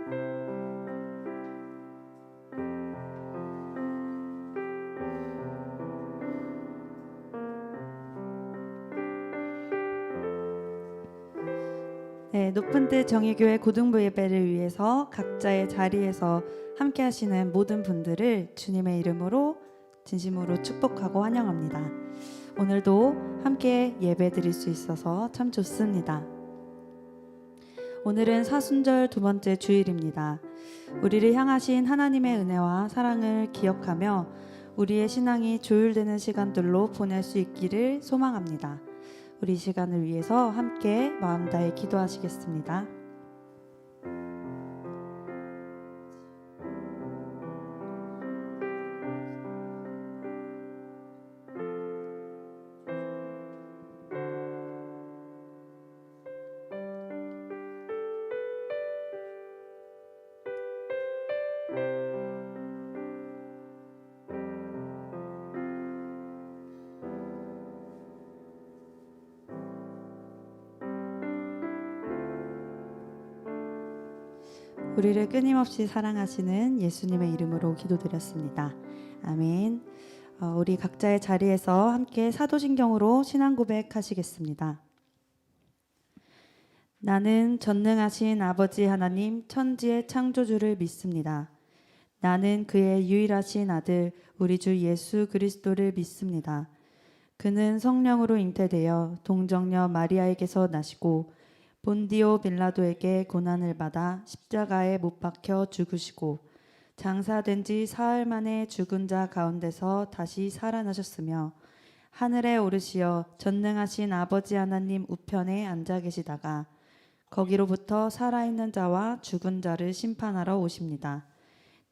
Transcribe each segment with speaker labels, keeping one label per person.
Speaker 1: 네, 높은 뜻 정의교회 고등부 예배를 위해서 각자의 자리에서 함께 하시는 모든 분들을 주님의 이름으로 진심으로 축복하고 환영합니다. 오늘도 함께 예배 드릴 수 있어서 참 좋습니다. 오늘은 사순절 두 번째 주일입니다. 우리를 향하신 하나님의 은혜와 사랑을 기억하며 우리의 신앙이 조율되는 시간들로 보낼 수 있기를 소망합니다. 우리 시간을 위해서 함께 마음 다해 기도하시겠습니다. 우리를 끊임없이 사랑하시는 예수님의 이름으로 기도드렸습니다. 아멘. 우리 각자의 자리에서 함께 사도신경으로 신앙 고백하시겠습니다. 나는 전능하신 아버지 하나님 천지의 창조주를 믿습니다. 나는 그의 유일하신 아들 우리 주 예수 그리스도를 믿습니다. 그는 성령으로 잉태되어 동정녀 마리아에게서 나시고 본디오 빌라도에게 고난을 받아 십자가에 못 박혀 죽으시고 장사된 지 사흘 만에 죽은 자 가운데서 다시 살아나셨으며 하늘에 오르시어 전능하신 아버지 하나님 우편에 앉아 계시다가 거기로부터 살아있는 자와 죽은 자를 심판하러 오십니다.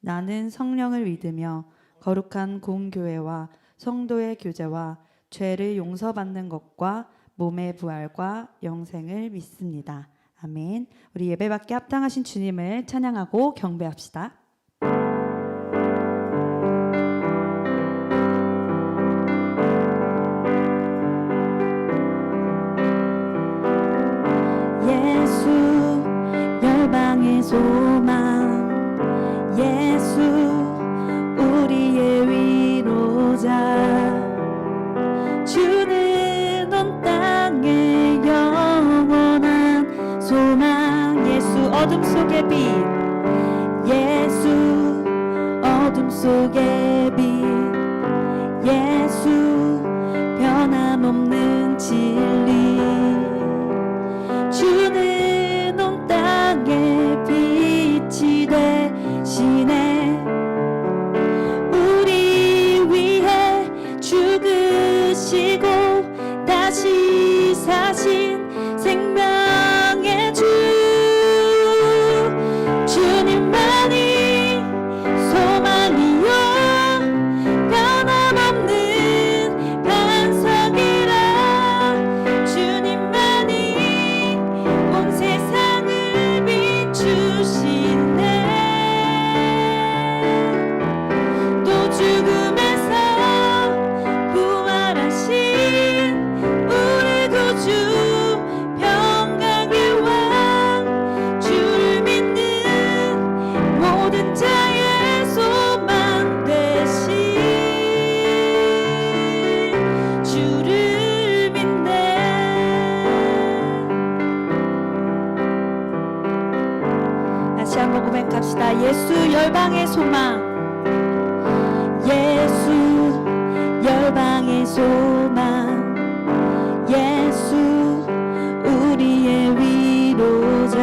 Speaker 1: 나는 성령을 믿으며 거룩한 공교회와 성도의 교제와 죄를 용서받는 것과 몸의 부활과 영생을 믿습니다. 아멘. 우리 예배받기 합당하신 주님을 찬양하고 경배합시다. 예수 열방의 소망, 예수 우리의 위로자, 주는 온 땅의 영원한 소망. 예수 어둠 속의 빛, 예수 어둠 속의 빛, 예수 변함없는 진리, 주는 온 땅의 빛이 되시네. 우리 위해 죽으시고 다시 사신 생명의 주, 주님만이 소망이요 변함없는 반석이라. 주님만이 온 세상을 비추시네. 또 죽음에서 부활하신 우리 구주 평강의 왕, 주를 믿는 모든 자의 소망 되신 주를 믿네. 다시 한번 고백합시다. 예수 열방의 소망, 예수 열방의 소망, 예수 우리의 위로자,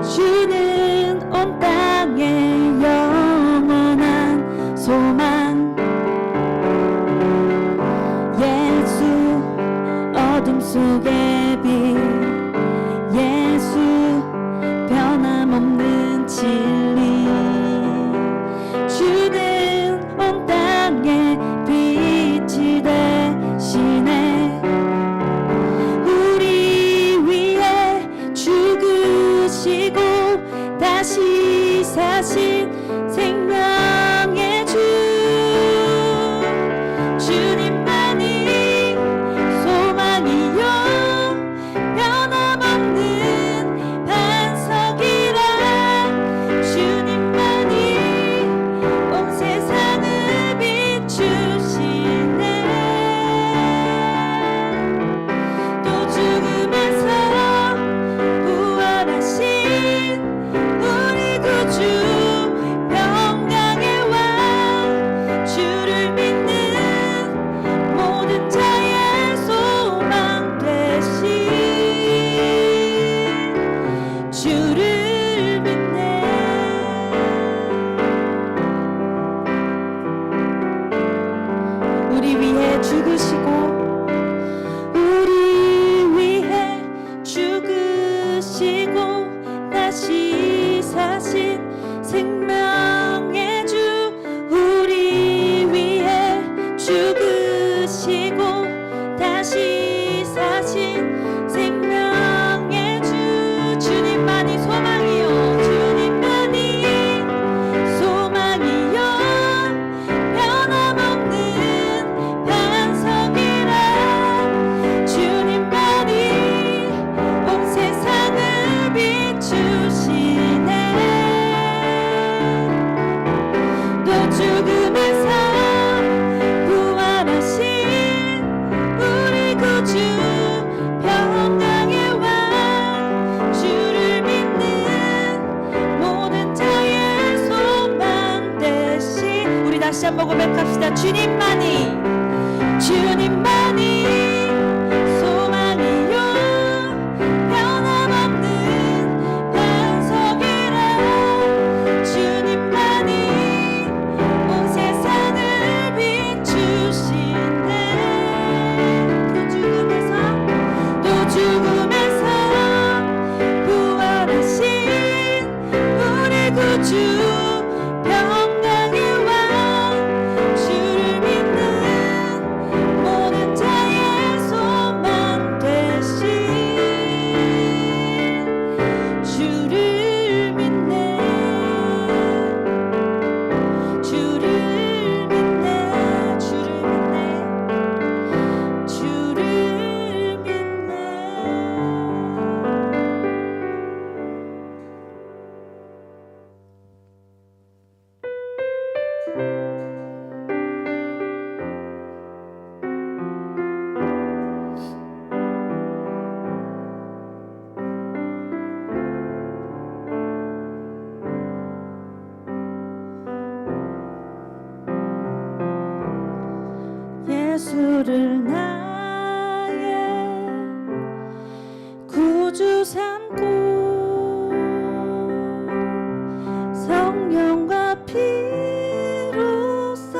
Speaker 1: 주는 온 땅의 영원한 소망, 예수 어둠 속의 빛, 예수 변함없는 진리, 주는 온 땅의 빛이 되시네. 우리 위해 죽으시고 다시 사신 생명의 주, 주님만이 소망이요 변함없는 반석이라. 다시 사신 생명의 주 우리 위해 죽으시고 다시 사신 생명의 주 주님만이 소망이요 주님만이 소망이요 변함없는 반석이라 주님만이 온 세상을 비추시네 또 죽음에서 부활하신 우리 구주 평강의 왕 주를 믿는 모든 자의 소망 되신 우리 다시 한번 고백합시다. 주님만이 소망이요 변함없는 반석이라 주님만이 온 세상을 비추시네 또 죽음에서 부활하신 우리 구주 평강의 왕 주를 믿는 모든 자의 소망 되신 주를 믿네 주를 믿네 주를 믿네 주를 믿네 예수를 나의 구주 삼고 성령과 피로써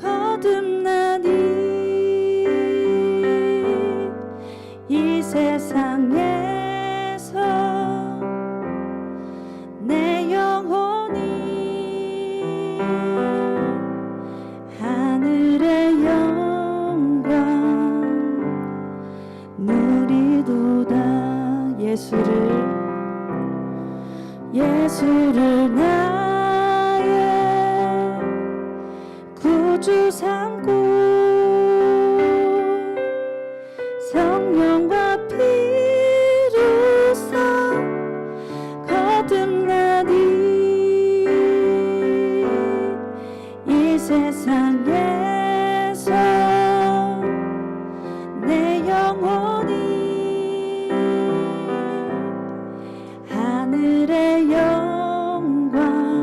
Speaker 1: 거듭나니 이 세상에서 내 영혼이 하늘의 영광 누리도다 예수를 나의 구주 삼고 성령과 피로써 거듭나니 이 세상에서 내 영혼이 하늘의 영광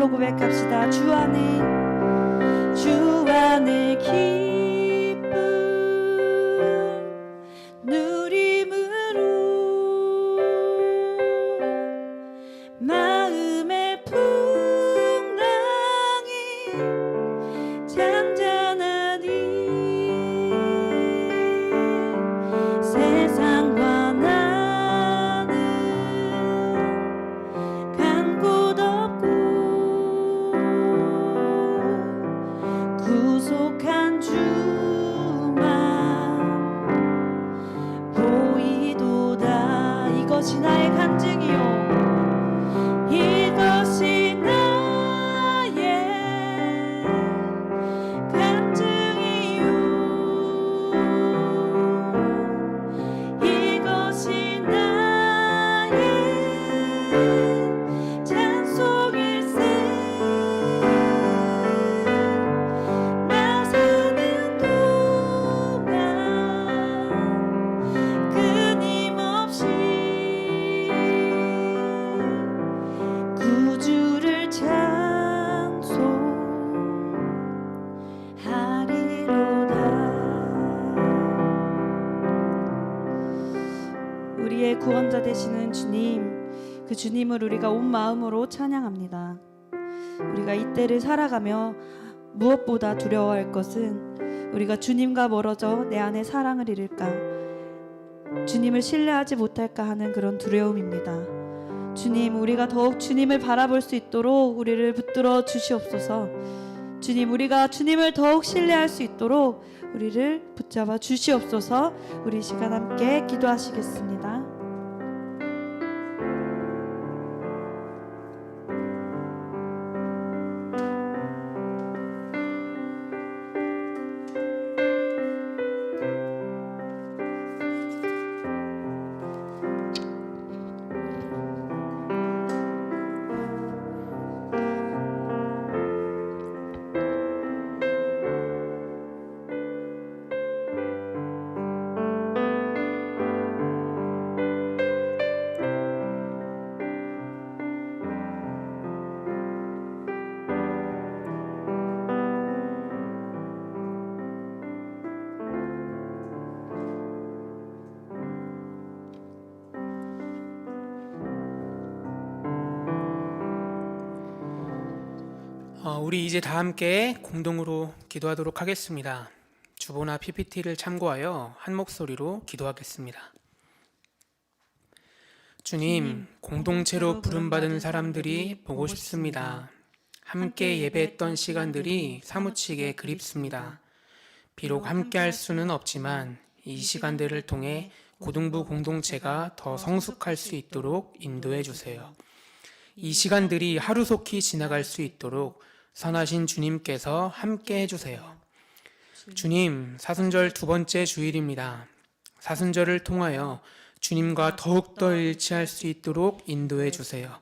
Speaker 1: 홀로 고백합시다. 주 안에 기쁨 누림으로 마음의 풍랑이 잔잔하니 세상과 나는 간 곳 없고 구속한 주만 보이도다. 이것이 나의 간증이요 이것이 나의 간증이요 이것이 나의 찬송일세. 나 사는 동안 끊임없이 구주를 찬송하리로다. 우리의 구원자 되시는 주님, 그 주님을 우리가 온 마음으로 찬양합니다. 우리가 이때를 살아가며 무엇보다 두려워할 것은 우리가 주님과 멀어져 내 안에 사랑을 잃을까, 주님을 신뢰하지 못할까 하는 그런 두려움입니다. 주님, 우리가 더욱 주님을 바라볼 수 있도록 우리를 붙들어 주시옵소서. 주님, 우리가 주님을 더욱 신뢰할 수 있도록 우리를 붙잡아 주시옵소서. 우리 시간 함께 기도하시겠습니다.
Speaker 2: 우리 이제 다 함께 공동으로 기도하도록 하겠습니다. 주보나 PPT를 참고하여 한 목소리로 기도하겠습니다. 주님, 공동체로 부름받은 사람들이 보고 싶습니다. 함께 예배했던 시간들이 사무치게 그립습니다. 비록 함께 할 수는 없지만 이 시간들을 통해 고등부 공동체가 더 성숙할 수 있도록 인도해 주세요. 이 시간들이 하루속히 지나갈 수 있도록 선하신 주님께서 함께 해주세요. 주님, 사순절 두 번째 주일입니다. 사순절을 통하여 주님과 더욱더 일치할 수 있도록 인도해 주세요.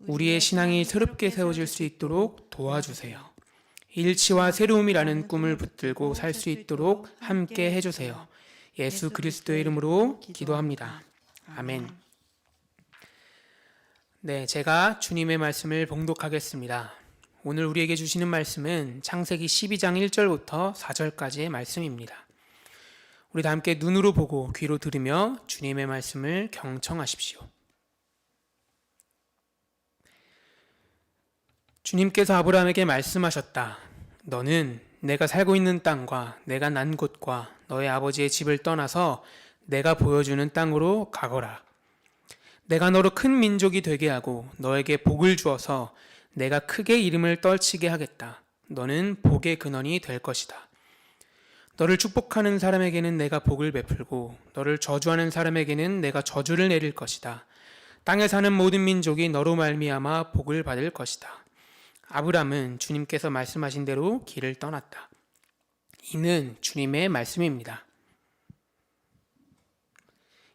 Speaker 2: 우리의 신앙이 새롭게 세워질 수 있도록 도와주세요. 일치와 새로움이라는 꿈을 붙들고 살 수 있도록 함께 해주세요. 예수 그리스도의 이름으로 기도합니다. 아멘. 네, 제가 주님의 말씀을 봉독하겠습니다. 오늘 우리에게 주시는 말씀은 창세기 12장 1절부터 4절까지의 말씀입니다. 우리 다 함께 눈으로 보고 귀로 들으며 주님의 말씀을 경청하십시오. 주님께서 아브라함에게 말씀하셨다. 너는 내가 살고 있는 땅과 내가 난 곳과 너의 아버지의 집을 떠나서 내가 보여주는 땅으로 가거라. 내가 너로 큰 민족이 되게 하고 너에게 복을 주어서 내가 크게 이름을 떨치게 하겠다. 너는 복의 근원이 될 것이다. 너를 축복하는 사람에게는 내가 복을 베풀고 너를 저주하는 사람에게는 내가 저주를 내릴 것이다. 땅에 사는 모든 민족이 너로 말미암아 복을 받을 것이다. 아브람은 주님께서 말씀하신 대로 길을 떠났다. 이는 주님의 말씀입니다.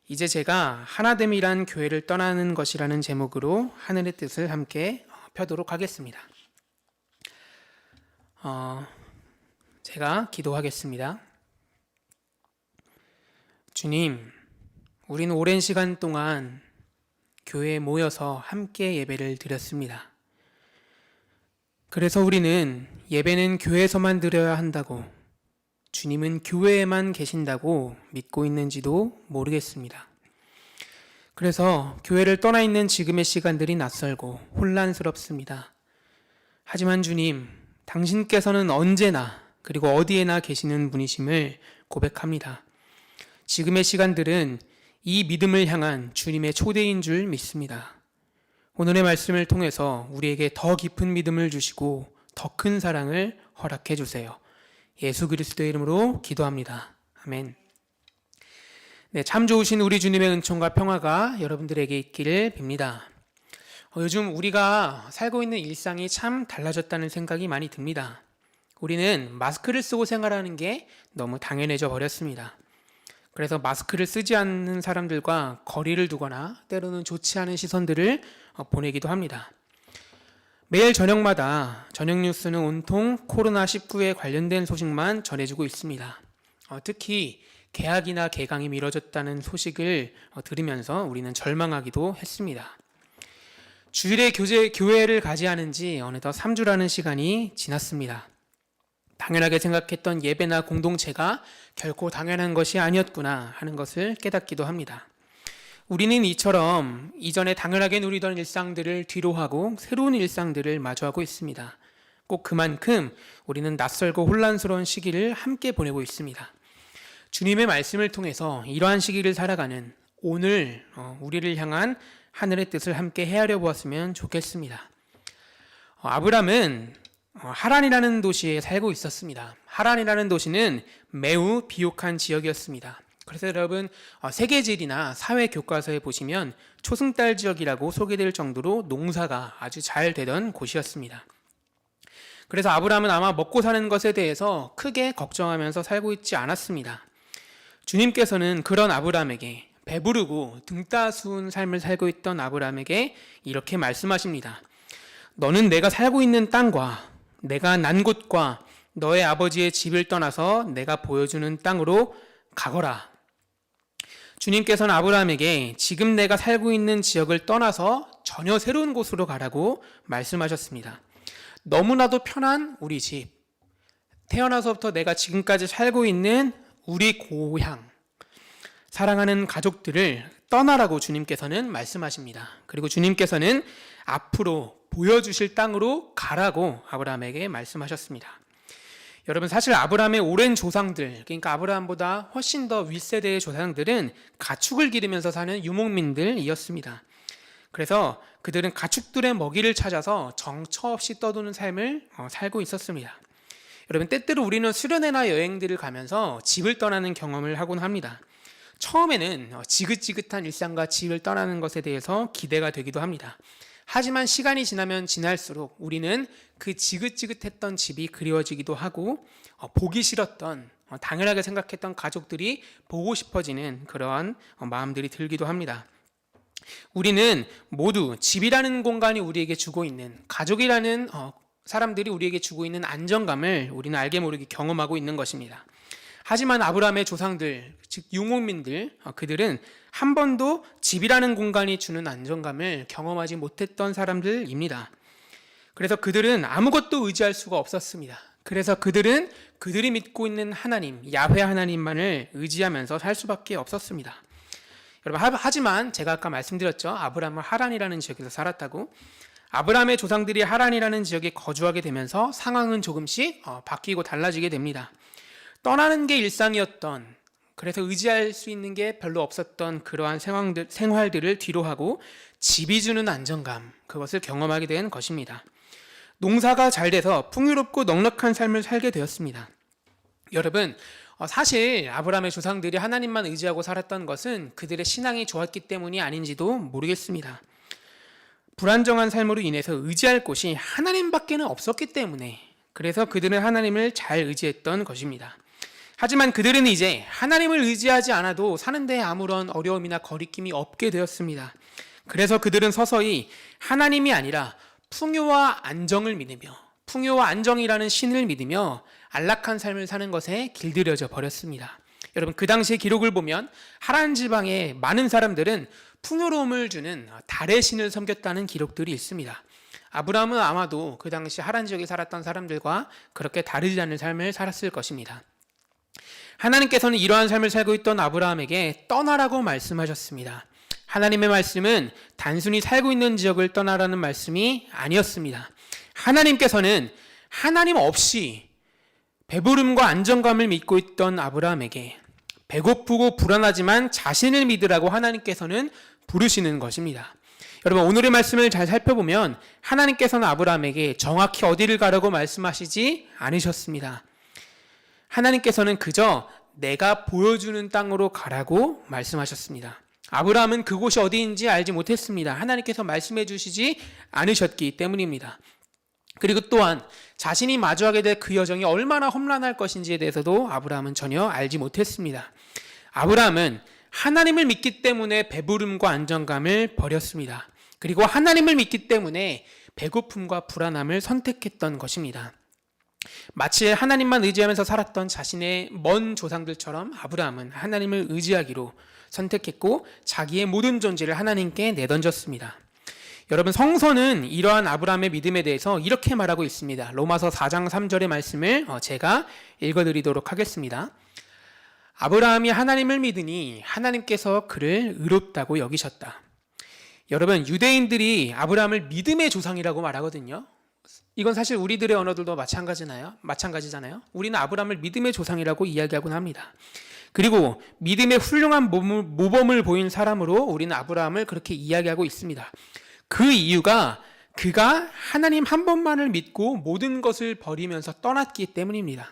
Speaker 2: 이제 제가 하나됨이란 교회를 떠나는 것이라는 제목으로 하늘의 뜻을 함께 펴도록 하겠습니다. 제가 기도하겠습니다. 주님, 우리는 오랜 시간 동안 교회에 모여서 함께 예배를 드렸습니다. 그래서 우리는 예배는 교회에서만 드려야 한다고, 주님은 교회에만 계신다고 믿고 있는지도 모르겠습니다. 그래서 교회를 떠나 있는 지금의 시간들이 낯설고 혼란스럽습니다. 하지만 주님, 당신께서는 언제나 그리고 어디에나 계시는 분이심을 고백합니다. 지금의 시간들은 이 믿음을 향한 주님의 초대인 줄 믿습니다. 오늘의 말씀을 통해서 우리에게 더 깊은 믿음을 주시고 더 큰 사랑을 허락해 주세요. 예수 그리스도의 이름으로 기도합니다. 아멘. 네, 참 좋으신 우리 주님의 은총과 평화가 여러분들에게 있기를 빕니다. 요즘 우리가 살고 있는 일상이 참 달라졌다는 생각이 많이 듭니다. 우리는 마스크를 쓰고 생활하는 게 너무 당연해져 버렸습니다. 그래서 마스크를 쓰지 않는 사람들과 거리를 두거나 때로는 좋지 않은 시선들을 보내기도 합니다. 매일 저녁마다 저녁 뉴스는 온통 코로나19에 관련된 소식만 전해주고 있습니다. 특히 개학이나 개강이 미뤄졌다는 소식을 들으면서 우리는 절망하기도 했습니다. 주일에 교회를 가지 않은 지 어느덧 3주라는 시간이 지났습니다. 당연하게 생각했던 예배나 공동체가 결코 당연한 것이 아니었구나 하는 것을 깨닫기도 합니다. 우리는 이처럼 이전에 당연하게 누리던 일상들을 뒤로하고 새로운 일상들을 마주하고 있습니다. 꼭 그만큼 우리는 낯설고 혼란스러운 시기를 함께 보내고 있습니다. 주님의 말씀을 통해서 이러한 시기를 살아가는 오늘 우리를 향한 하늘의 뜻을 함께 헤아려 보았으면 좋겠습니다. 아브람은 하란이라는 도시에 살고 있었습니다. 하란이라는 도시는 매우 비옥한 지역이었습니다. 그래서 여러분 세계지리나 사회 교과서에 보시면 초승달 지역이라고 소개될 정도로 농사가 아주 잘 되던 곳이었습니다. 그래서 아브람은 아마 먹고 사는 것에 대해서 크게 걱정하면서 살고 있지 않았습니다. 주님께서는 그런 아브람에게 배부르고 등 따스운 삶을 살고 있던 아브람에게 이렇게 말씀하십니다. 너는 내가 살고 있는 땅과 내가 난 곳과 너의 아버지의 집을 떠나서 내가 보여주는 땅으로 가거라. 주님께서는 아브라함에게 지금 내가 살고 있는 지역을 떠나서 전혀 새로운 곳으로 가라고 말씀하셨습니다. 너무나도 편한 우리 집, 태어나서부터 내가 지금까지 살고 있는 우리 고향, 사랑하는 가족들을 떠나라고 주님께서는 말씀하십니다. 그리고 주님께서는 앞으로 보여주실 땅으로 가라고 아브라함에게 말씀하셨습니다. 여러분, 사실 아브라함의 오랜 조상들, 그러니까 아브라함보다 훨씬 더 윗세대의 조상들은 가축을 기르면서 사는 유목민들이었습니다. 그래서 그들은 가축들의 먹이를 찾아서 정처 없이 떠도는 삶을 살고 있었습니다. 여러분, 때때로 우리는 수련회나 여행들을 가면서 집을 떠나는 경험을 하곤 합니다. 처음에는 지긋지긋한 일상과 집을 떠나는 것에 대해서 기대가 되기도 합니다. 하지만 시간이 지나면 지날수록 우리는 그 지긋지긋했던 집이 그리워지기도 하고 보기 싫었던 당연하게 생각했던 가족들이 보고 싶어지는 그러한 마음들이 들기도 합니다. 우리는 모두 집이라는 공간이 우리에게 주고 있는, 가족이라는 사람들이 우리에게 주고 있는 안정감을 우리는 알게 모르게 경험하고 있는 것입니다. 하지만 아브라함의 조상들, 즉 유목민들, 그들은 한 번도 집이라는 공간이 주는 안정감을 경험하지 못했던 사람들입니다. 그래서 그들은 아무것도 의지할 수가 없었습니다. 그래서 그들은 그들이 믿고 있는 하나님, 야훼 하나님만을 의지하면서 살 수밖에 없었습니다. 여러분, 하지만 제가 아까 말씀드렸죠. 아브라함은 하란이라는 지역에서 살았다고. 아브라함의 조상들이 하란이라는 지역에 거주하게 되면서 상황은 조금씩 바뀌고 달라지게 됩니다. 떠나는 게 일상이었던, 그래서 의지할 수 있는 게 별로 없었던 그러한 생활들을 뒤로하고 집이 주는 안정감, 그것을 경험하게 된 것입니다. 농사가 잘 돼서 풍요롭고 넉넉한 삶을 살게 되었습니다. 여러분, 사실 아브라함의 조상들이 하나님만 의지하고 살았던 것은 그들의 신앙이 좋았기 때문이 아닌지도 모르겠습니다. 불안정한 삶으로 인해서 의지할 곳이 하나님밖에는 없었기 때문에, 그래서 그들은 하나님을 잘 의지했던 것입니다. 하지만 그들은 이제 하나님을 의지하지 않아도 사는데 아무런 어려움이나 거리낌이 없게 되었습니다. 그래서 그들은 서서히 하나님이 아니라 풍요와 안정을 믿으며, 풍요와 안정이라는 신을 믿으며 안락한 삶을 사는 것에 길들여져 버렸습니다. 여러분, 그 당시의 기록을 보면 하란 지방의 많은 사람들은 풍요로움을 주는 달의 신을 섬겼다는 기록들이 있습니다. 아브라함은 아마도 그 당시 하란 지역에 살았던 사람들과 그렇게 다르지 않은 삶을 살았을 것입니다. 하나님께서는 이러한 삶을 살고 있던 아브라함에게 떠나라고 말씀하셨습니다. 하나님의 말씀은 단순히 살고 있는 지역을 떠나라는 말씀이 아니었습니다. 하나님께서는 하나님 없이 배부름과 안정감을 믿고 있던 아브라함에게 배고프고 불안하지만 자신을 믿으라고 하나님께서는 부르시는 것입니다. 여러분, 오늘의 말씀을 잘 살펴보면 하나님께서는 아브라함에게 정확히 어디를 가라고 말씀하시지 않으셨습니다. 하나님께서는 그저 내가 보여주는 땅으로 가라고 말씀하셨습니다. 아브라함은 그곳이 어디인지 알지 못했습니다. 하나님께서 말씀해 주시지 않으셨기 때문입니다. 그리고 또한 자신이 마주하게 될 그 여정이 얼마나 험난할 것인지에 대해서도 아브라함은 전혀 알지 못했습니다. 아브라함은 하나님을 믿기 때문에 배부름과 안정감을 버렸습니다. 그리고 하나님을 믿기 때문에 배고픔과 불안함을 선택했던 것입니다. 마치 하나님만 의지하면서 살았던 자신의 먼 조상들처럼 아브라함은 하나님을 의지하기로 선택했고 자기의 모든 존재를 하나님께 내던졌습니다. 여러분, 성서는 이러한 아브라함의 믿음에 대해서 이렇게 말하고 있습니다. 로마서 4장 3절의 말씀을 제가 읽어드리도록 하겠습니다. 아브라함이 하나님을 믿으니 하나님께서 그를 의롭다고 여기셨다. 여러분, 유대인들이 아브라함을 믿음의 조상이라고 말하거든요. 이건 사실 우리들의 언어들도 마찬가지잖아요. 우리는 아브라함을 믿음의 조상이라고 이야기하곤 합니다. 그리고 믿음의 훌륭한 모범을 보인 사람으로 우리는 아브라함을 그렇게 이야기하고 있습니다. 그 이유가 그가 하나님 한 분만을 믿고 모든 것을 버리면서 떠났기 때문입니다.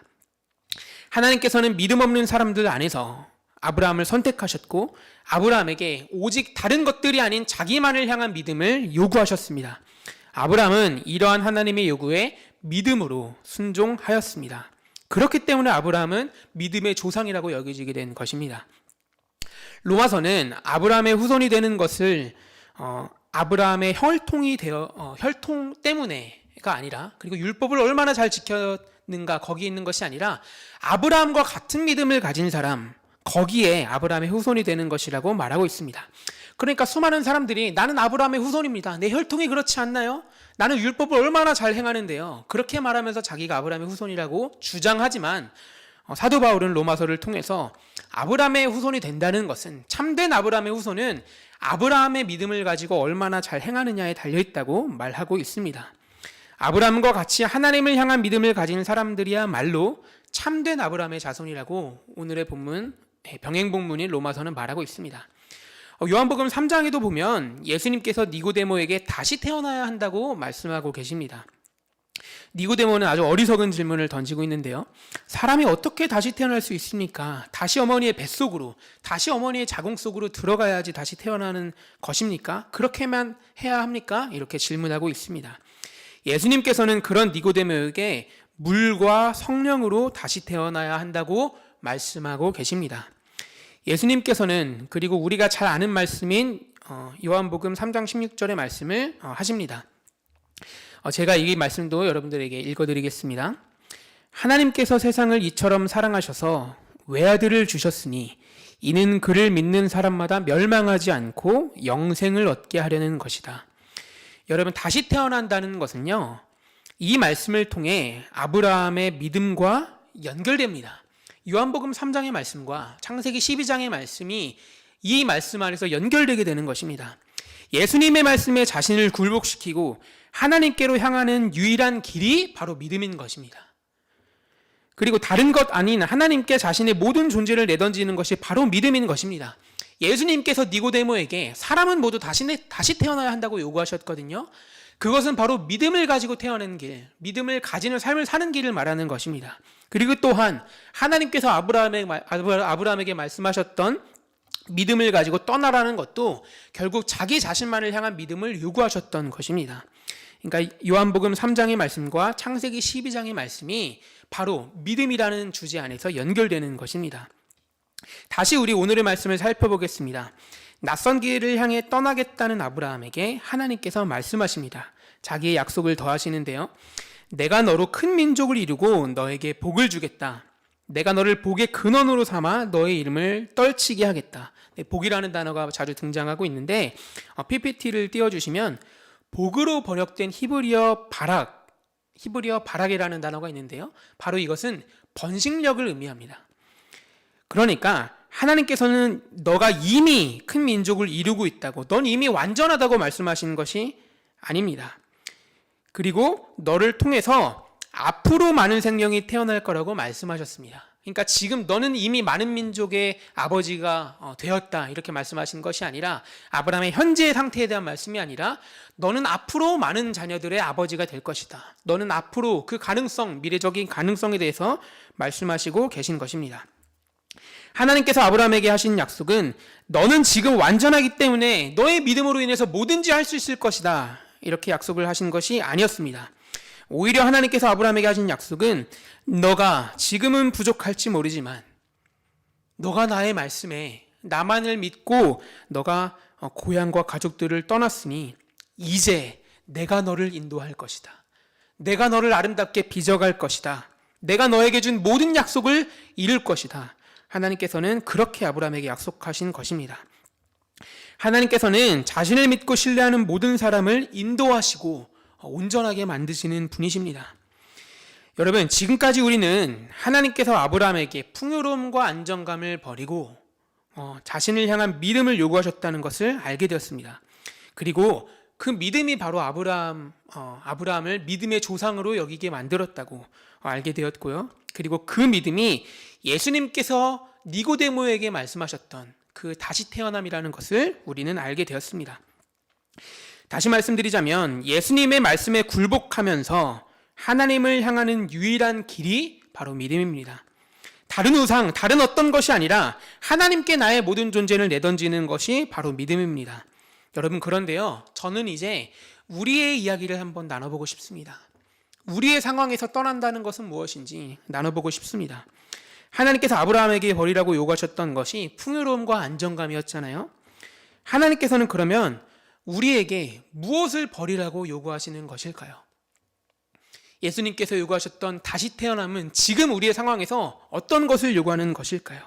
Speaker 2: 하나님께서는 믿음 없는 사람들 안에서 아브라함을 선택하셨고 아브라함에게 오직 다른 것들이 아닌 자기만을 향한 믿음을 요구하셨습니다. 아브라함은 이러한 하나님의 요구에 믿음으로 순종하였습니다. 그렇기 때문에 아브라함은 믿음의 조상이라고 여겨지게 된 것입니다. 로마서는 아브라함의 후손이 되는 것을 아브라함의 혈통 때문에가 아니라, 그리고 율법을 얼마나 잘 지켰는가 거기에 있는 것이 아니라 아브라함과 같은 믿음을 가진 사람, 거기에 아브라함의 후손이 되는 것이라고 말하고 있습니다. 그러니까 수많은 사람들이 나는 아브라함의 후손입니다. 내 혈통이 그렇지 않나요? 나는 율법을 얼마나 잘 행하는데요. 그렇게 말하면서 자기가 아브라함의 후손이라고 주장하지만 사도 바울은 로마서를 통해서 아브라함의 후손이 된다는 것은, 참된 아브라함의 후손은 아브라함의 믿음을 가지고 얼마나 잘 행하느냐에 달려있다고 말하고 있습니다. 아브라함과 같이 하나님을 향한 믿음을 가진 사람들이야말로 참된 아브라함의 자손이라고 오늘의 본문, 병행본문인 로마서는 말하고 있습니다. 요한복음 3장에도 보면 예수님께서 니고데모에게 다시 태어나야 한다고 말씀하고 계십니다. 니고데모는 아주 어리석은 질문을 던지고 있는데요. 사람이 어떻게 다시 태어날 수 있습니까? 다시 어머니의 뱃속으로, 다시 어머니의 자궁 속으로 들어가야지 다시 태어나는 것입니까? 그렇게만 해야 합니까? 이렇게 질문하고 있습니다. 예수님께서는 그런 니고데모에게 물과 성령으로 다시 태어나야 한다고 말씀하고 계십니다. 예수님께서는, 그리고 우리가 잘 아는 말씀인 요한복음 3장 16절의 말씀을 하십니다. 제가 이 말씀도 여러분들에게 읽어드리겠습니다. 하나님께서 세상을 이처럼 사랑하셔서 외아들을 주셨으니 이는 그를 믿는 사람마다 멸망하지 않고 영생을 얻게 하려는 것이다. 여러분, 다시 태어난다는 것은요, 이 말씀을 통해 아브라함의 믿음과 연결됩니다. 요한복음 3장의 말씀과 창세기 12장의 말씀이 이 말씀 안에서 연결되게 되는 것입니다. 예수님의 말씀에 자신을 굴복시키고 하나님께로 향하는 유일한 길이 바로 믿음인 것입니다. 그리고 다른 것 아닌 하나님께 자신의 모든 존재를 내던지는 것이 바로 믿음인 것입니다. 예수님께서 니고데모에게 사람은 모두 다시 태어나야 한다고 요구하셨거든요. 그것은 바로 믿음을 가지고 태어나는 길, 믿음을 가지는 삶을 사는 길을 말하는 것입니다. 그리고 또한 하나님께서 아브라함에게 말씀하셨던 믿음을 가지고 떠나라는 것도 결국 자기 자신만을 향한 믿음을 요구하셨던 것입니다. 그러니까 요한복음 3장의 말씀과 창세기 12장의 말씀이 바로 믿음이라는 주제 안에서 연결되는 것입니다. 다시 우리 오늘의 말씀을 살펴보겠습니다. 낯선 길을 향해 떠나겠다는 아브라함에게 하나님께서 말씀하십니다. 자기의 약속을 더하시는데요. 내가 너로 큰 민족을 이루고 너에게 복을 주겠다. 내가 너를 복의 근원으로 삼아 너의 이름을 떨치게 하겠다. 복이라는 단어가 자주 등장하고 있는데 PPT를 띄워주시면 복으로 번역된 히브리어 바락이라는 단어가 있는데요. 바로 이것은 번식력을 의미합니다. 그러니까 하나님께서는 너가 이미 큰 민족을 이루고 있다고, 넌 이미 완전하다고 말씀하시는 것이 아닙니다. 그리고 너를 통해서 앞으로 많은 생명이 태어날 거라고 말씀하셨습니다. 그러니까 지금 너는 이미 많은 민족의 아버지가 되었다 이렇게 말씀하신 것이 아니라, 아브라함의 현재의 상태에 대한 말씀이 아니라 너는 앞으로 많은 자녀들의 아버지가 될 것이다. 너는 앞으로 그 가능성, 미래적인 가능성에 대해서 말씀하시고 계신 것입니다. 하나님께서 아브라함에게 하신 약속은 너는 지금 완전하기 때문에 너의 믿음으로 인해서 뭐든지 할 수 있을 것이다 이렇게 약속을 하신 것이 아니었습니다. 오히려 하나님께서 아브라함에게 하신 약속은 너가 지금은 부족할지 모르지만 너가 나의 말씀에 나만을 믿고 너가 고향과 가족들을 떠났으니 이제 내가 너를 인도할 것이다. 내가 너를 아름답게 빚어갈 것이다. 내가 너에게 준 모든 약속을 이룰 것이다. 하나님께서는 그렇게 아브라함에게 약속하신 것입니다. 하나님께서는 자신을 믿고 신뢰하는 모든 사람을 인도하시고 온전하게 만드시는 분이십니다. 여러분, 지금까지 우리는 하나님께서 아브라함에게 풍요로움과 안정감을 버리고 자신을 향한 믿음을 요구하셨다는 것을 알게 되었습니다. 그리고 그 믿음이 바로 아브라함을 믿음의 조상으로 여기게 만들었다고 알게 되었고요. 그리고 그 믿음이 예수님께서 니고데모에게 말씀하셨던 그 다시 태어남이라는 것을 우리는 알게 되었습니다. 다시 말씀드리자면 예수님의 말씀에 굴복하면서 하나님을 향하는 유일한 길이 바로 믿음입니다. 다른 우상, 다른 어떤 것이 아니라 하나님께 나의 모든 존재를 내던지는 것이 바로 믿음입니다. 여러분, 그런데요, 저는 이제 우리의 이야기를 한번 나눠보고 싶습니다. 우리의 상황에서 떠난다는 것은 무엇인지 나눠보고 싶습니다. 하나님께서 아브라함에게 버리라고 요구하셨던 것이 풍요로움과 안정감이었잖아요. 하나님께서는 그러면 우리에게 무엇을 버리라고 요구하시는 것일까요? 예수님께서 요구하셨던 다시 태어남은 지금 우리의 상황에서 어떤 것을 요구하는 것일까요?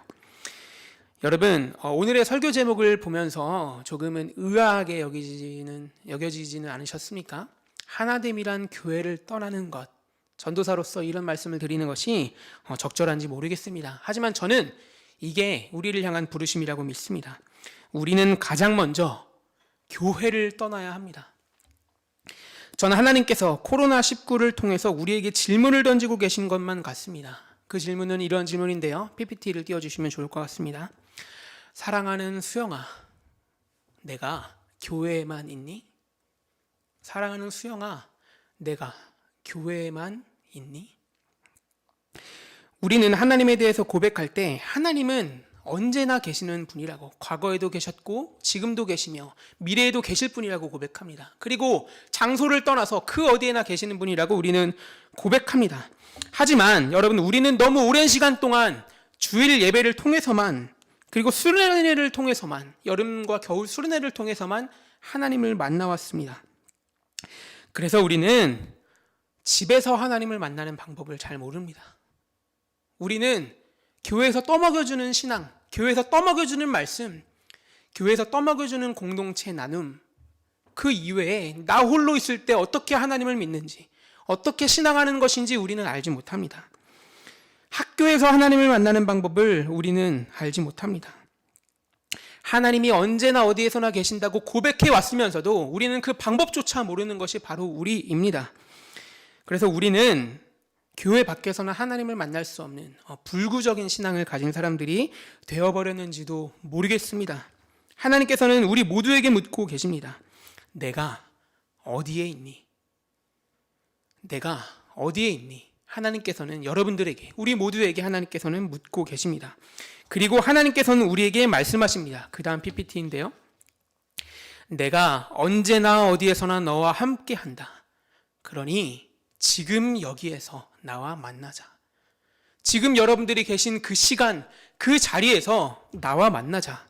Speaker 2: 여러분, 오늘의 설교 제목을 보면서 조금은 의아하게 여겨지지는 않으셨습니까? 하나됨이란 교회를 떠나는 것, 전도사로서 이런 말씀을 드리는 것이 적절한지 모르겠습니다. 하지만 저는 이게 우리를 향한 부르심이라고 믿습니다. 우리는 가장 먼저 교회를 떠나야 합니다. 저는 하나님께서 코로나19를 통해서 우리에게 질문을 던지고 계신 것만 같습니다. 그 질문은 이런 질문인데요. PPT를 띄워주시면 좋을 것 같습니다. 사랑하는 수영아, 내가 교회에만 있니? 사랑하는 수영아, 내가 교회에만 있니? 우리는 하나님에 대해서 고백할 때 하나님은 언제나 계시는 분이라고, 과거에도 계셨고 지금도 계시며 미래에도 계실 분이라고 고백합니다. 그리고 장소를 떠나서 그 어디에나 계시는 분이라고 우리는 고백합니다. 하지만 여러분, 우리는 너무 오랜 시간 동안 주일 예배를 통해서만, 그리고 수련회를 통해서만, 여름과 겨울 수련회를 통해서만 하나님을 만나왔습니다. 그래서 우리는 집에서 하나님을 만나는 방법을 잘 모릅니다. 우리는 교회에서 떠먹여주는 신앙, 교회에서 떠먹여주는 말씀, 교회에서 떠먹여주는 공동체 나눔, 그 이외에 나 홀로 있을 때 어떻게 하나님을 믿는지, 어떻게 신앙하는 것인지 우리는 알지 못합니다. 학교에서 하나님을 만나는 방법을 우리는 알지 못합니다. 하나님이 언제나 어디에서나 계신다고 고백해 왔으면서도 우리는 그 방법조차 모르는 것이 바로 우리입니다. 그래서 우리는 교회 밖에서는 하나님을 만날 수 없는 불구적인 신앙을 가진 사람들이 되어버렸는지도 모르겠습니다. 하나님께서는 우리 모두에게 묻고 계십니다. 내가 어디에 있니? 내가 어디에 있니? 하나님께서는 여러분들에게, 우리 모두에게 하나님께서는 묻고 계십니다. 그리고 하나님께서는 우리에게 말씀하십니다. 그 다음 PPT인데요. 내가 언제나 어디에서나 너와 함께 한다. 그러니 지금 여기에서 나와 만나자. 지금 여러분들이 계신 그 시간, 그 자리에서 나와 만나자.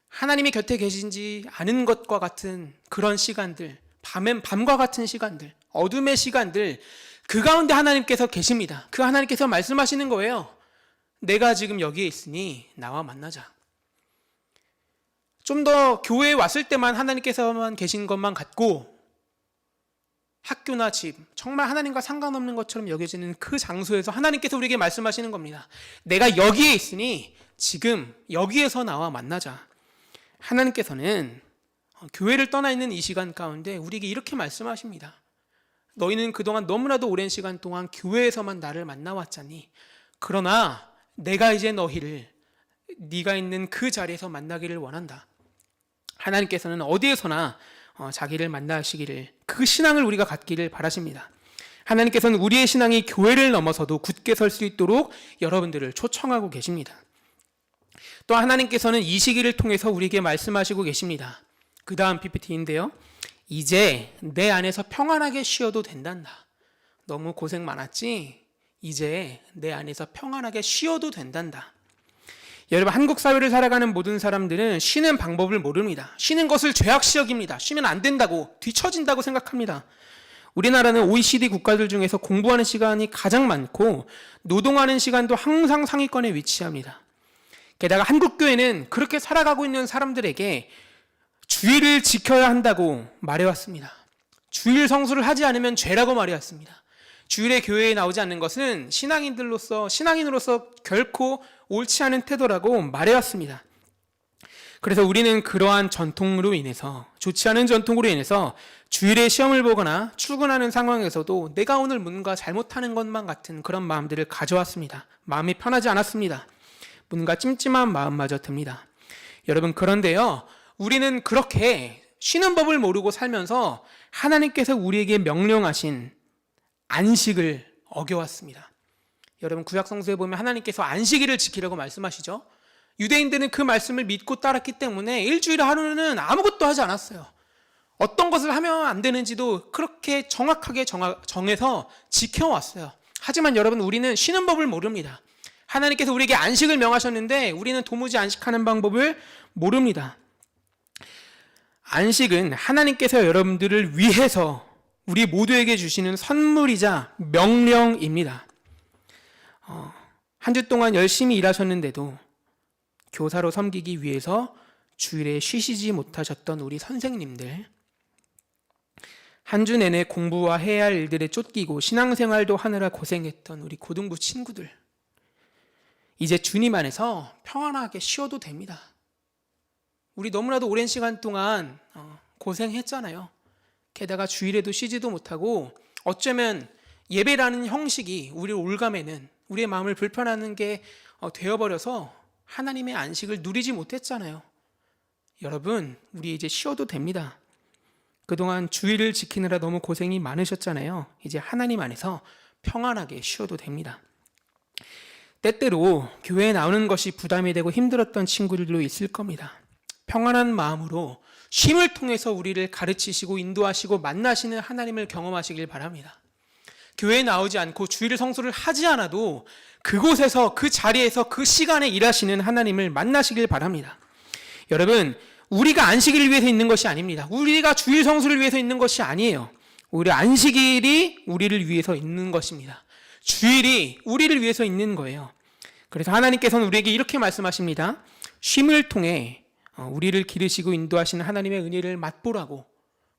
Speaker 2: 하나님이 곁에 계신지 않은 것과 같은 그런 시간들, 밤과 같은 시간들, 어둠의 시간들, 그 가운데 하나님께서 계십니다. 그 하나님께서 말씀하시는 거예요. 내가 지금 여기에 있으니 나와 만나자. 좀 더 교회에 왔을 때만 하나님께서만 계신 것만 같고, 학교나 집, 정말 하나님과 상관없는 것처럼 여겨지는 그 장소에서 하나님께서 우리에게 말씀하시는 겁니다. 내가 여기에 있으니 지금 여기에서 나와 만나자. 하나님께서는 교회를 떠나 있는 이 시간 가운데 우리에게 이렇게 말씀하십니다. 너희는 그동안 너무나도 오랜 시간 동안 교회에서만 나를 만나왔잖니. 그러나 내가 이제 너희를 네가 있는 그 자리에서 만나기를 원한다. 하나님께서는 어디에서나 자기를 만나시기를, 그 신앙을 우리가 갖기를 바라십니다. 하나님께서는 우리의 신앙이 교회를 넘어서도 굳게 설 수 있도록 여러분들을 초청하고 계십니다. 또 하나님께서는 이 시기를 통해서 우리에게 말씀하시고 계십니다. 그 다음 PPT인데요. 이제 내 안에서 평안하게 쉬어도 된단다. 너무 고생 많았지? 이제 내 안에서 평안하게 쉬어도 된단다. 여러분, 한국 사회를 살아가는 모든 사람들은 쉬는 방법을 모릅니다. 쉬는 것을 죄악시 여깁니다. 쉬면 안 된다고, 뒤처진다고 생각합니다. 우리나라는 OECD 국가들 중에서 공부하는 시간이 가장 많고 노동하는 시간도 항상 상위권에 위치합니다. 게다가 한국 교회는 그렇게 살아가고 있는 사람들에게 주일을 지켜야 한다고 말해왔습니다. 주일 성수를 하지 않으면 죄라고 말해왔습니다. 주일에 교회에 나오지 않는 것은 신앙인으로서 결코 옳지 않은 태도라고 말해왔습니다. 그래서 우리는 그러한 전통으로 인해서, 좋지 않은 전통으로 인해서 주일에 시험을 보거나 출근하는 상황에서도 내가 오늘 뭔가 잘못하는 것만 같은 그런 마음들을 가져왔습니다. 마음이 편하지 않았습니다. 뭔가 찜찜한 마음마저 듭니다. 여러분, 그런데요, 우리는 그렇게 쉬는 법을 모르고 살면서 하나님께서 우리에게 명령하신 안식을 어겨왔습니다. 여러분, 구약 성서에 보면 하나님께서 안식일을 지키라고 말씀하시죠. 유대인들은 그 말씀을 믿고 따랐기 때문에 일주일에 하루는 아무것도 하지 않았어요. 어떤 것을 하면 안 되는지도 그렇게 정확하게 정해서 지켜왔어요. 하지만 여러분, 우리는 쉬는 법을 모릅니다. 하나님께서 우리에게 안식을 명하셨는데 우리는 도무지 안식하는 방법을 모릅니다. 안식은 하나님께서 여러분들을 위해서 우리 모두에게 주시는 선물이자 명령입니다. 한 주 동안 열심히 일하셨는데도 교사로 섬기기 위해서 주일에 쉬시지 못하셨던 우리 선생님들, 한 주 내내 공부와 해야 할 일들에 쫓기고 신앙생활도 하느라 고생했던 우리 고등부 친구들, 이제 주님 안에서 평안하게 쉬어도 됩니다. 우리 너무나도 오랜 시간 동안 고생했잖아요. 게다가 주일에도 쉬지도 못하고 어쩌면 예배라는 형식이 우리를 올가매는, 우리의 마음을 불편하는 게 되어버려서 하나님의 안식을 누리지 못했잖아요. 여러분, 우리 이제 쉬어도 됩니다. 그동안 주일을 지키느라 너무 고생이 많으셨잖아요. 이제 하나님 안에서 평안하게 쉬어도 됩니다. 때때로 교회에 나오는 것이 부담이 되고 힘들었던 친구들도 있을 겁니다. 평안한 마음으로 쉼을 통해서 우리를 가르치시고 인도하시고 만나시는 하나님을 경험하시길 바랍니다. 교회에 나오지 않고 주일 성수를 하지 않아도 그곳에서, 그 자리에서, 그 시간에 일하시는 하나님을 만나시길 바랍니다. 여러분, 우리가 안식일을 위해서 있는 것이 아닙니다. 우리가 주일 성수를 위해서 있는 것이 아니에요. 우리 안식일이 우리를 위해서 있는 것입니다. 주일이 우리를 위해서 있는 거예요. 그래서 하나님께서는 우리에게 이렇게 말씀하십니다. 쉼을 통해 우리를 기르시고 인도하시는 하나님의 은혜를 맛보라고,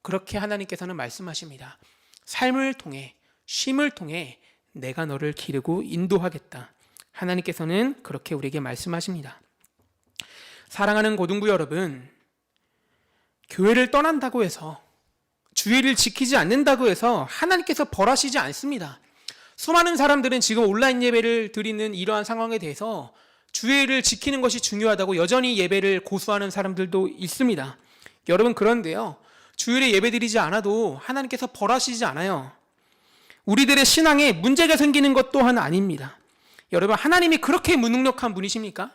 Speaker 2: 그렇게 하나님께서는 말씀하십니다. 삶을 통해, 쉼을 통해 내가 너를 기르고 인도하겠다. 하나님께서는 그렇게 우리에게 말씀하십니다. 사랑하는 고등부 여러분, 교회를 떠난다고 해서, 주일을 지키지 않는다고 해서 하나님께서 벌하시지 않습니다. 수많은 사람들은 지금 온라인 예배를 드리는 이러한 상황에 대해서 주일을 지키는 것이 중요하다고 여전히 예배를 고수하는 사람들도 있습니다. 여러분, 그런데요, 주일에 예배 드리지 않아도 하나님께서 벌하시지 않아요. 우리들의 신앙에 문제가 생기는 것 또한 아닙니다. 여러분, 하나님이 그렇게 무능력한 분이십니까?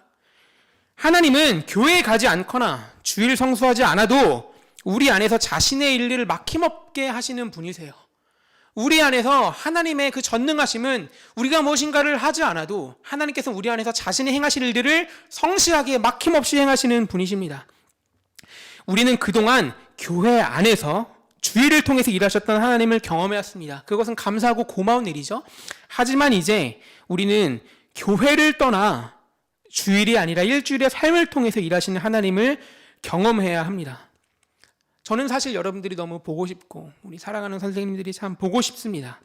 Speaker 2: 하나님은 교회에 가지 않거나 주일 성수하지 않아도 우리 안에서 자신의 일을 막힘없게 하시는 분이세요. 우리 안에서 하나님의 그 전능하심은 우리가 무엇인가를 하지 않아도 하나님께서 우리 안에서 자신이 행하실 일들을 성실하게 막힘없이 행하시는 분이십니다. 우리는 그동안 교회 안에서 주일을 통해서 일하셨던 하나님을 경험해왔습니다. 그것은 감사하고 고마운 일이죠. 하지만 이제 우리는 교회를 떠나 주일이 아니라 일주일의 삶을 통해서 일하시는 하나님을 경험해야 합니다. 저는 사실 여러분들이 너무 보고 싶고 우리 사랑하는 선생님들이 참 보고 싶습니다.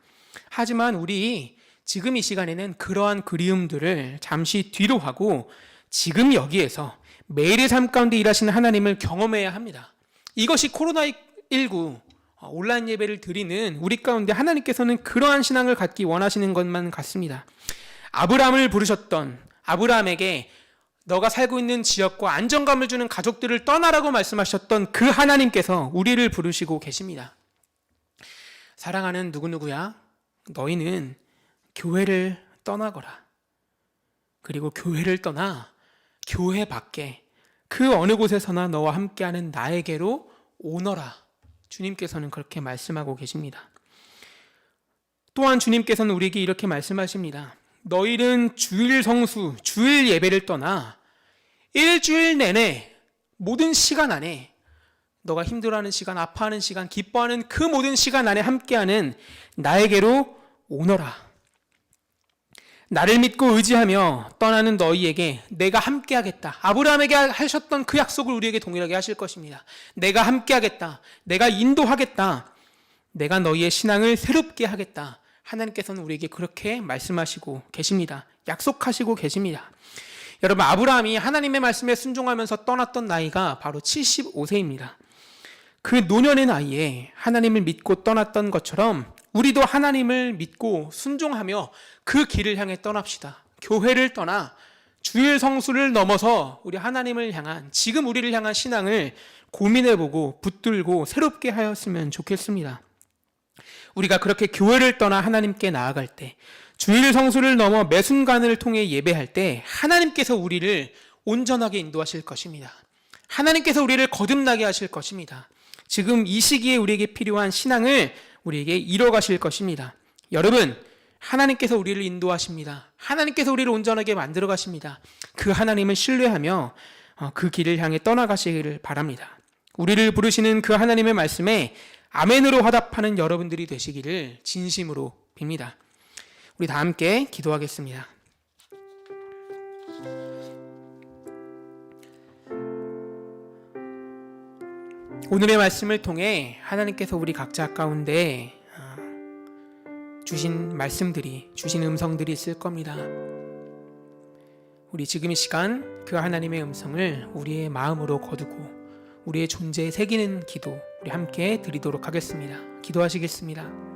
Speaker 2: 하지만 우리 지금 이 시간에는 그러한 그리움들을 잠시 뒤로 하고 지금 여기에서 매일의 삶 가운데 일하시는 하나님을 경험해야 합니다. 이것이 코로나19 온라인 예배를 드리는 우리 가운데 하나님께서는 그러한 신앙을 갖기 원하시는 것만 같습니다. 아브라함을 부르셨던, 아브라함에게 너가 살고 있는 지역과 안정감을 주는 가족들을 떠나라고 말씀하셨던 그 하나님께서 우리를 부르시고 계십니다. 사랑하는 누구누구야, 너희는 교회를 떠나거라. 그리고 교회를 떠나 교회 밖에 그 어느 곳에서나 너와 함께하는 나에게로 오너라. 주님께서는 그렇게 말씀하고 계십니다. 또한 주님께서는 우리에게 이렇게 말씀하십니다. 너희는 주일 성수, 주일 예배를 떠나 일주일 내내 모든 시간 안에 너가 힘들어하는 시간, 아파하는 시간, 기뻐하는 그 모든 시간 안에 함께하는 나에게로 오너라. 나를 믿고 의지하며 떠나는 너희에게 내가 함께하겠다. 아브라함에게 하셨던 그 약속을 우리에게 동일하게 하실 것입니다. 내가 함께하겠다. 내가 인도하겠다. 내가 너희의 신앙을 새롭게 하겠다. 하나님께서는 우리에게 그렇게 말씀하시고 계십니다. 약속하시고 계십니다. 여러분, 아브라함이 하나님의 말씀에 순종하면서 떠났던 나이가 바로 75세입니다. 그 노년의 나이에 하나님을 믿고 떠났던 것처럼 우리도 하나님을 믿고 순종하며 그 길을 향해 떠납시다. 교회를 떠나 주일 성수를 넘어서 우리 하나님을 향한, 지금 우리를 향한 신앙을 고민해보고 붙들고 새롭게 하였으면 좋겠습니다. 우리가 그렇게 교회를 떠나 하나님께 나아갈 때, 주일 성수를 넘어 매 순간을 통해 예배할 때 하나님께서 우리를 온전하게 인도하실 것입니다. 하나님께서 우리를 거듭나게 하실 것입니다. 지금 이 시기에 우리에게 필요한 신앙을 우리에게 이뤄가실 것입니다. 여러분, 하나님께서 우리를 인도하십니다. 하나님께서 우리를 온전하게 만들어 가십니다. 그 하나님을 신뢰하며 그 길을 향해 떠나가시기를 바랍니다. 우리를 부르시는 그 하나님의 말씀에 아멘으로 화답하는 여러분들이 되시기를 진심으로 빕니다. 우리 다 함께 기도하겠습니다. 오늘의 말씀을 통해 하나님께서 우리 각자 가운데 주신 말씀들이, 주신 음성들이 있을 겁니다. 우리 지금 이 시간 그 하나님의 음성을 우리의 마음으로 거두고 우리의 존재에 새기는 기도 우리 함께 드리도록 하겠습니다. 기도하시겠습니다.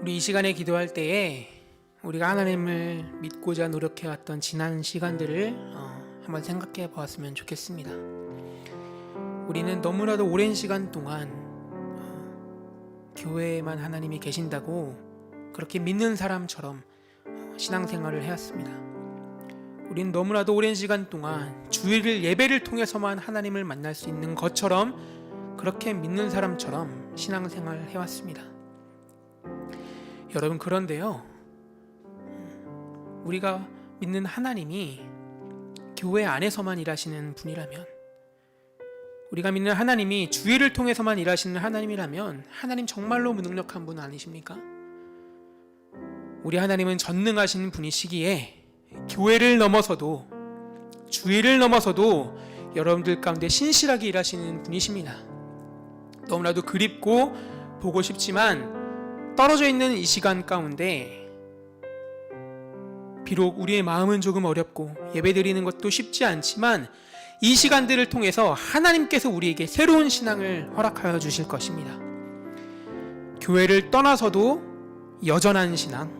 Speaker 2: 우리 이 시간에 기도할 때에 우리가 하나님을 믿고자 노력해왔던 지난 시간들을 한번 생각해 보았으면 좋겠습니다. 우리는 너무나도 오랜 시간 동안 교회에만 하나님이 계신다고 그렇게 믿는 사람처럼 신앙생활을 해왔습니다. 우리는 너무나도 오랜 시간 동안 주일 예배를 통해서만 하나님을 만날 수 있는 것처럼 그렇게 믿는 사람처럼 신앙생활을 해왔습니다. 여러분, 그런데요, 우리가 믿는 하나님이 교회 안에서만 일하시는 분이라면, 우리가 믿는 하나님이 주일을 통해서만 일하시는 하나님이라면 하나님 정말로 무능력한 분 아니십니까? 우리 하나님은 전능하신 분이시기에 교회를 넘어서도, 주일을 넘어서도 여러분들 가운데 신실하게 일하시는 분이십니다. 너무나도 그립고 보고 싶지만 떨어져 있는 이 시간 가운데 비록 우리의 마음은 조금 어렵고 예배드리는 것도 쉽지 않지만 이 시간들을 통해서 하나님께서 우리에게 새로운 신앙을 허락하여 주실 것입니다. 교회를 떠나서도 여전한 신앙,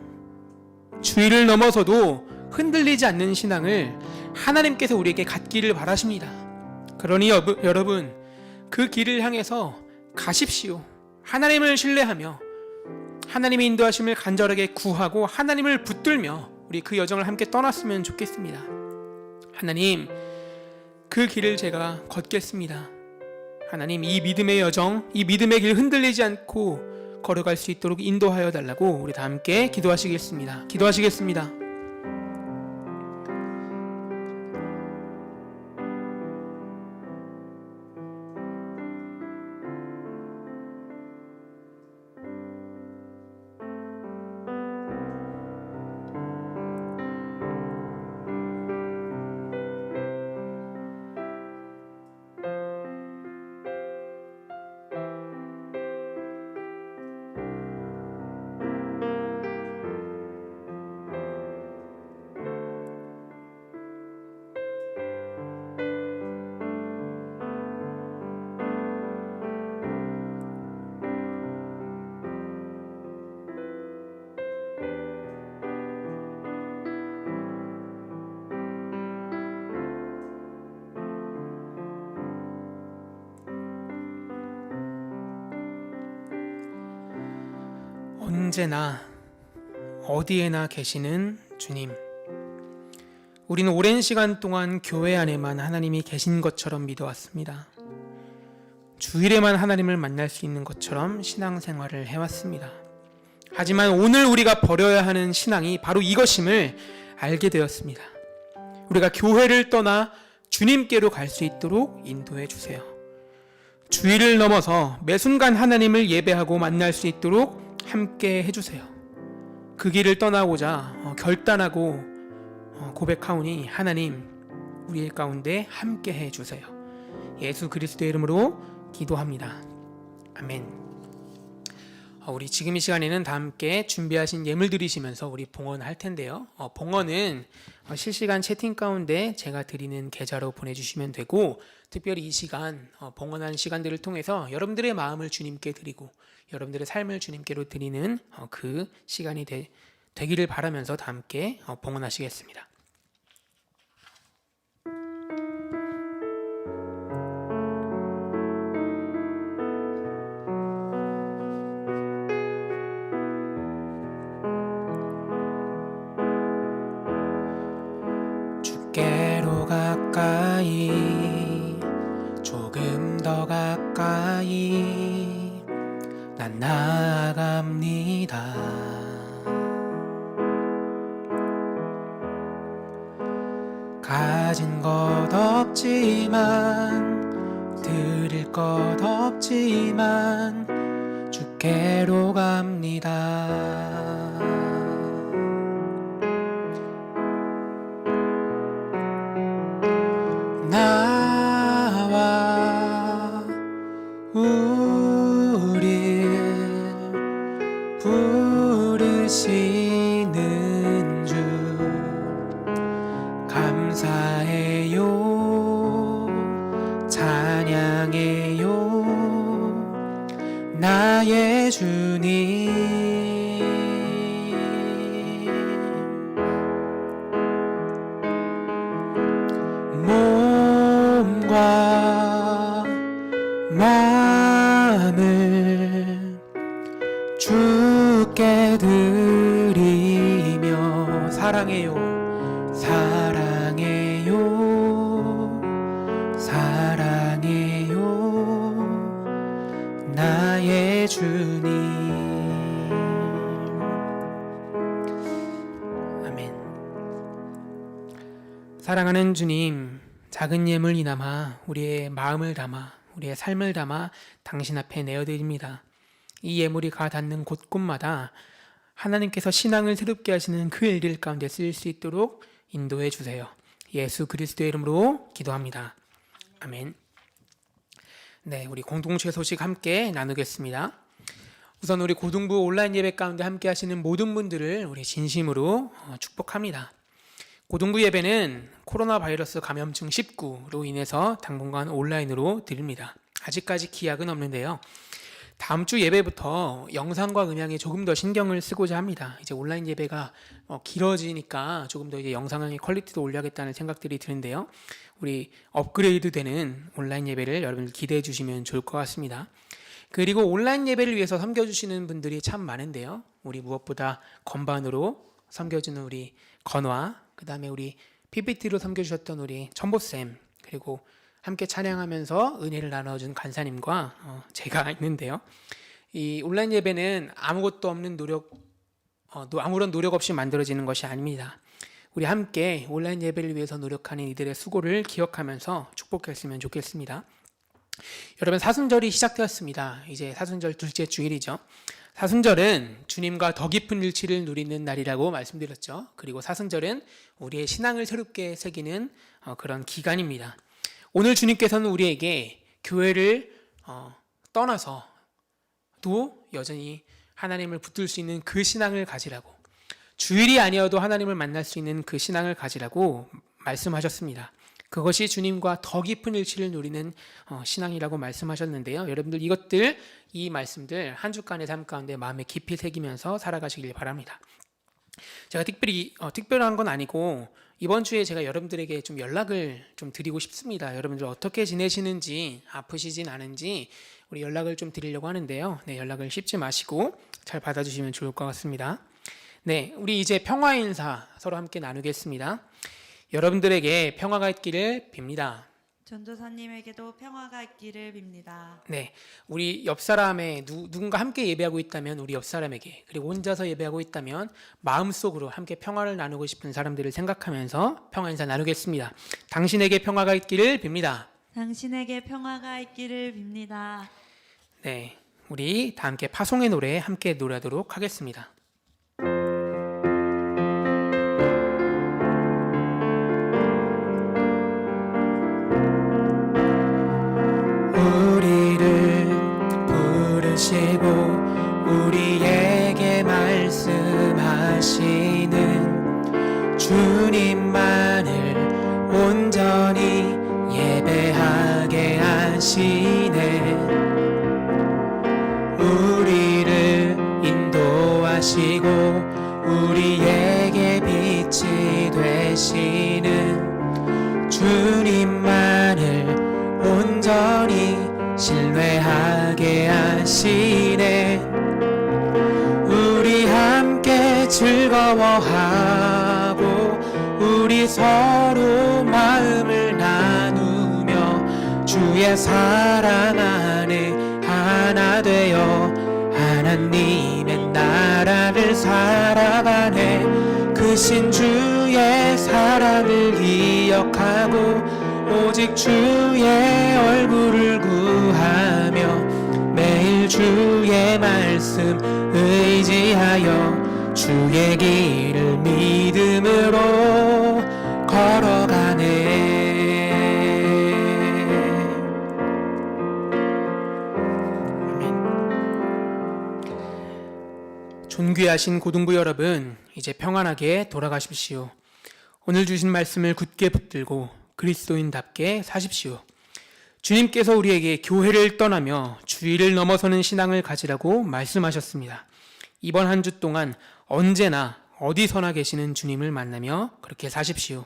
Speaker 2: 주의를 넘어서도 흔들리지 않는 신앙을 하나님께서 우리에게 갖기를 바라십니다. 그러니 여러분, 그 길을 향해서 가십시오. 하나님을 신뢰하며 하나님의 인도하심을 간절하게 구하고 하나님을 붙들며 우리 그 여정을 함께 떠났으면 좋겠습니다. 하나님, 그 길을 제가 걷겠습니다. 하나님, 이 믿음의 여정, 이 믿음의 길 흔들리지 않고 걸어갈 수 있도록 인도하여 달라고 우리 다 함께 기도하시겠습니다. 기도하시겠습니다. 언제나 어디에나 계시는 주님, 우리는 오랜 시간 동안 교회 안에만 하나님이 계신 것처럼 믿어왔습니다. 주일에만 하나님을 만날 수 있는 것처럼 신앙생활을 해왔습니다. 하지만 오늘 우리가 버려야 하는 신앙이 바로 이것임을 알게 되었습니다. 우리가 교회를 떠나 주님께로 갈 수 있도록 인도해 주세요. 주일을 넘어서 매 순간 하나님을 예배하고 만날 수 있도록 함께 해주세요. 그 길을 떠나고자 결단하고 고백하오니 하나님, 우리 가운데 함께 해주세요. 예수 그리스도의 이름으로 기도합니다. 아멘. 우리 지금 이 시간에는 다 함께 준비하신 예물 드리시면서 우리 봉헌할 텐데요. 봉헌은 실시간 채팅 가운데 제가 드리는 계좌로 보내주시면 되고, 특별히 이 시간 봉헌하는 시간들을 통해서 여러분들의 마음을 주님께 드리고 여러분들의 삶을 주님께로 드리는 그 시간이 되기를 바라면서 다 함께 봉헌하시겠습니다. 주께로 가까이, 조금 더 가까이 난 나아갑니다. 가진 것 없지만, 드릴 것 없지만 주께로 갑니다. 나와 우릴 부르시는 주 감사해요, 찬양해요, 나의 주님. 몸과 마음을 주께 드리며 사랑해요, 사랑해요, 사랑해요, 나의 주님. 아멘. 사랑하는 주님, 작은 예물이나마 우리의 마음을 담아, 우리의 삶을 담아 당신 앞에 내어드립니다. 이 예물이 가 닿는 곳곳마다 하나님께서 신앙을 새롭게 하시는 그 일들 가운데 쓰일 수 있도록 인도해 주세요. 예수 그리스도의 이름으로 기도합니다. 아멘. 네, 우리 공동체 소식 함께 나누겠습니다. 우선 우리 고등부 온라인 예배 가운데 함께 하시는 모든 분들을 우리 진심으로 축복합니다. 고등부 예배는 코로나 바이러스 감염증 19로 인해서 당분간 온라인으로 드립니다. 아직까지 기약은 없는데요. 다음 주 예배부터 영상과 음향에 조금 더 신경을 쓰고자 합니다. 이제 온라인 예배가 길어지니까 조금 더 이제 영상의 퀄리티도 올려야겠다는 생각들이 드는데요. 우리 업그레이드 되는 온라인 예배를 여러분들 기대해 주시면 좋을 것 같습니다. 그리고 온라인 예배를 위해서 섬겨주시는 분들이 참 많은데요. 우리 무엇보다 건반으로 섬겨주는 우리 건화, 그 다음에 우리 PPT로 섬겨주셨던 우리 천보쌤, 그리고 함께 찬양하면서 은혜를 나눠준 간사님과 제가 있는데요. 이 온라인 예배는 아무것도 없는 아무런 노력 없이 만들어지는 것이 아닙니다. 우리 함께 온라인 예배를 위해서 노력하는 이들의 수고를 기억하면서 축복했으면 좋겠습니다. 여러분, 사순절이 시작되었습니다. 이제 사순절 둘째 주일이죠. 사순절은 주님과 더 깊은 일치를 누리는 날이라고 말씀드렸죠. 그리고 사순절은 우리의 신앙을 새롭게 새기는 그런 기간입니다. 오늘 주님께서는 우리에게 교회를 떠나서도 여전히 하나님을 붙들 수 있는 그 신앙을 가지라고, 주일이 아니어도 하나님을 만날 수 있는 그 신앙을 가지라고 말씀하셨습니다. 그것이 주님과 더 깊은 일치를 누리는 신앙이라고 말씀하셨는데요. 여러분들 이 말씀들 한 주간의 삶 가운데 마음에 깊이 새기면서 살아가시길 바랍니다. 제가 특별한 건 아니고 이번 주에 제가 여러분들에게 좀 연락을 좀 드리고 싶습니다. 여러분들 어떻게 지내시는지, 아프시진 않은지 우리 연락을 좀 드리려고 하는데요. 네, 연락을 씹지 마시고 잘 받아주시면 좋을 것 같습니다. 네, 우리 이제 평화 인사 서로 함께 나누겠습니다. 여러분들에게 평화가 있기를 빕니다.
Speaker 1: 전도사님에게도 평화가 있기를 빕니다.
Speaker 2: 네, 우리 옆 사람에 누군가 함께 예배하고 있다면 우리 옆 사람에게, 그리고 혼자서 예배하고 있다면 마음속으로 함께 평화를 나누고 싶은 사람들을 생각하면서 평화 인사 나누겠습니다. 당신에게 평화가 있기를 빕니다.
Speaker 1: 당신에게 평화가 있기를 빕니다.
Speaker 2: 네, 우리 다 함께 파송의 노래 함께 노래하도록 하겠습니다. 우리를 부르시고 우리에게 말씀하시는 주님만을 온전히 예배하게 하시네. 우리를 인도하시고 우리에게 빛이 되시는 주님만을 온전히 신뢰하게 하시네. 우리 함께 즐거워하고 우리 서로 마음을 나누며 주의 사랑 안에 하나 되어 하나님의 나라를 살아가네. 그 신주의 사랑을 기억하고 오직 주의 얼굴을 구하며 매일 주의 말씀 의지하여 주의 길을 믿음으로 걸어가네. 존귀하신 고등부 여러분, 이제 평안하게 돌아가십시오. 오늘 주신 말씀을 굳게 붙들고 그리스도인답게 사십시오. 주님께서 우리에게 교회를 떠나며 주일을 넘어서는 신앙을 가지라고 말씀하셨습니다. 이번 한 주 동안 언제나 어디서나 계시는 주님을 만나며 그렇게 사십시오.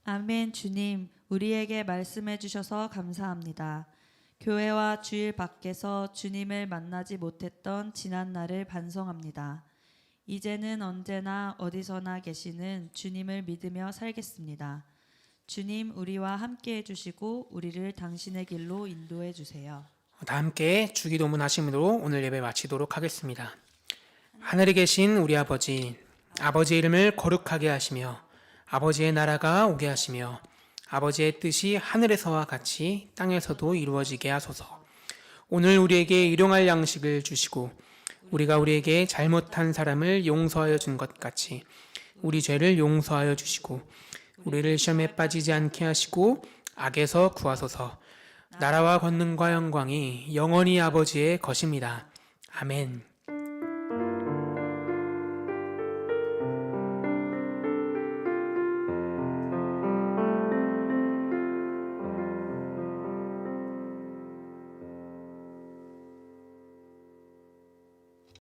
Speaker 1: 아멘. 주님, 우리에게 말씀해 주셔서 감사합니다. 교회와 주일 밖에서 주님을 만나지 못했던 지난 날을 반성합니다. 이제는 언제나 어디서나 계시는 주님을 믿으며 살겠습니다. 주님, 우리와 함께 해주시고 우리를 당신의 길로 인도해 주세요.
Speaker 2: 다 함께 주기도문 하심으로 오늘 예배 마치도록 하겠습니다. 하늘에 계신 우리 아버지, 아버지의 이름을 거룩하게 하시며 아버지의 나라가 오게 하시며 아버지의 뜻이 하늘에서와 같이 땅에서도 이루어지게 하소서. 오늘 우리에게 일용할 양식을 주시고 우리가 우리에게 잘못한 사람을 용서하여 준 것 같이 우리 죄를 용서하여 주시고 우리를 시험에 빠지지 않게 하시고 악에서 구하소서. 나라와 권능과 영광이 영원히 아버지의 것입니다. 아멘.